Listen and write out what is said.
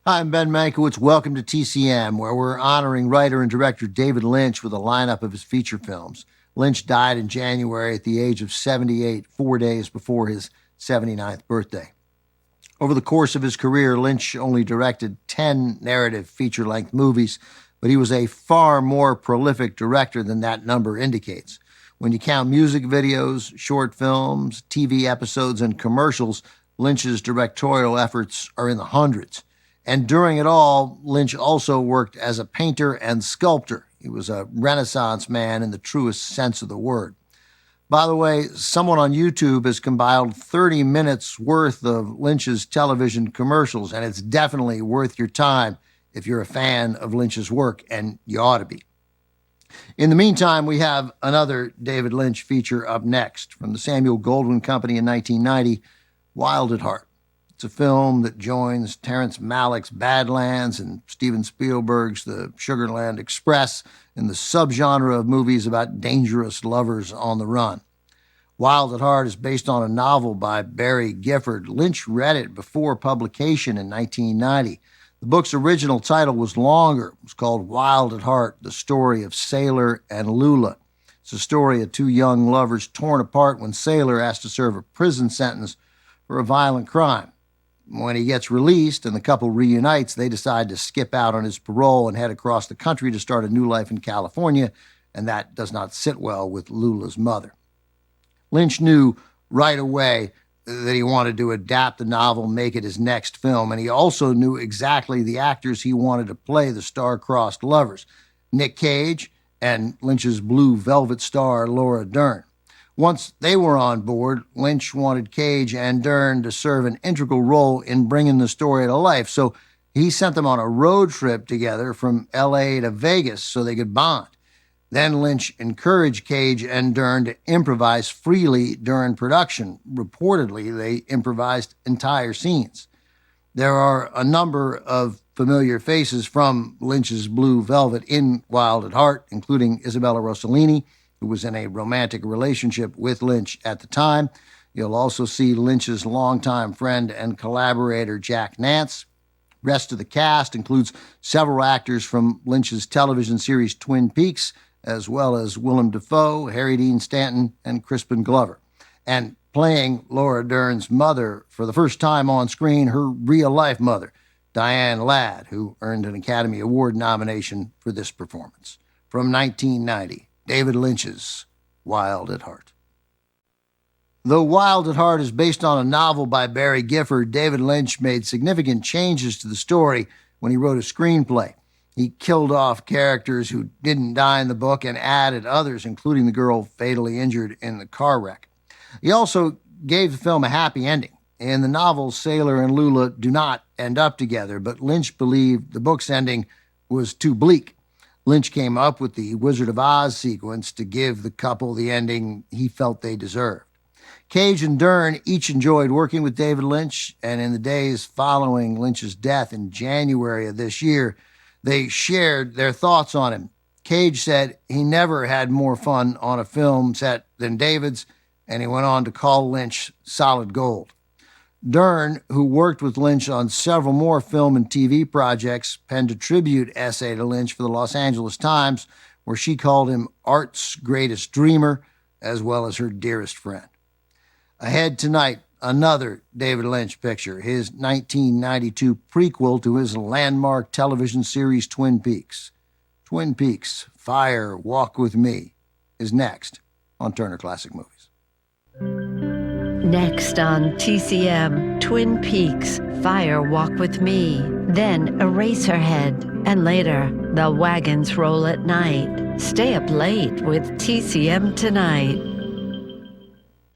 Hi, I'm Ben Mankiewicz. Welcome to TCM, where we're honoring writer and director David Lynch with a lineup of his feature films. Lynch died in January at the age of 78, 4 days before his 79th birthday. Over the course of his career, Lynch only directed 10 narrative feature-length movies, but he was a far more prolific director than that number indicates. When you count music videos, short films, TV episodes, and commercials, Lynch's directorial efforts are in the hundreds. And during it all, Lynch also worked as a painter and sculptor. He was a Renaissance man in the truest sense of the word. By the way, someone on YouTube has compiled 30 minutes worth of Lynch's television commercials, and it's definitely worth your time if you're a fan of Lynch's work, and you ought to be. In the meantime, we have another David Lynch feature up next. From the Samuel Goldwyn Company in 1990, Wild at Heart. It's a film that joins Terrence Malick's Badlands and Steven Spielberg's The Sugarland Express in the subgenre of movies about dangerous lovers on the run. Wild at Heart is based on a novel by Barry Gifford. Lynch read it before publication in 1990. The book's original title was longer. It was called Wild at Heart, The Story of Sailor and Lula. It's a story of two young lovers torn apart when Sailor has to serve a prison sentence for a violent crime. When he gets released and the couple reunites, they decide to skip out on his parole and head across the country to start a new life in California, and that does not sit well with Lula's mother. Lynch knew right away that he wanted to adapt the novel, make it his next film, and he also knew exactly the actors he wanted to play the star-crossed lovers, Nick Cage and Lynch's Blue Velvet star, Laura Dern. Once they were on board, Lynch wanted Cage and Dern to serve an integral role in bringing the story to life, so he sent them on a road trip together from L.A. to Vegas so they could bond. Then Lynch encouraged Cage and Dern to improvise freely during production. Reportedly, they improvised entire scenes. There are a number of familiar faces from Lynch's Blue Velvet in Wild at Heart, including Isabella Rossellini, who was in a romantic relationship with Lynch at the time. You'll also see Lynch's longtime friend and collaborator, Jack Nance. Rest of the cast includes several actors from Lynch's television series Twin Peaks, as well as Willem Dafoe, Harry Dean Stanton, and Crispin Glover. And playing Laura Dern's mother for the first time on screen, her real-life mother, Diane Ladd, who earned an Academy Award nomination for this performance. From 1990, David Lynch's Wild at Heart. Though Wild at Heart is based on a novel by Barry Gifford, David Lynch made significant changes to the story when he wrote a screenplay. He killed off characters who didn't die in the book and added others, including the girl fatally injured in the car wreck. He also gave the film a happy ending. In the novel, Sailor and Lula do not end up together, but Lynch believed the book's ending was too bleak. Lynch came up with the Wizard of Oz sequence to give the couple the ending he felt they deserved. Cage and Dern each enjoyed working with David Lynch, and in the days following Lynch's death in January of this year, they shared their thoughts on him. Cage said he never had more fun on a film set than David's, and he went on to call Lynch solid gold. Dern, who worked with Lynch on several more film and TV projects, penned a tribute essay to Lynch for the Los Angeles Times, where she called him art's greatest dreamer, as well as her dearest friend. Ahead tonight, another David Lynch picture, his 1992 prequel to his landmark television series Twin Peaks. Twin Peaks, Fire, Walk With Me, is next on Turner Classic Movies. Next on TCM, Twin Peaks, Fire, Walk With Me, then Eraserhead, and later, The Wagons Roll at Night. Stay up late with TCM Tonight.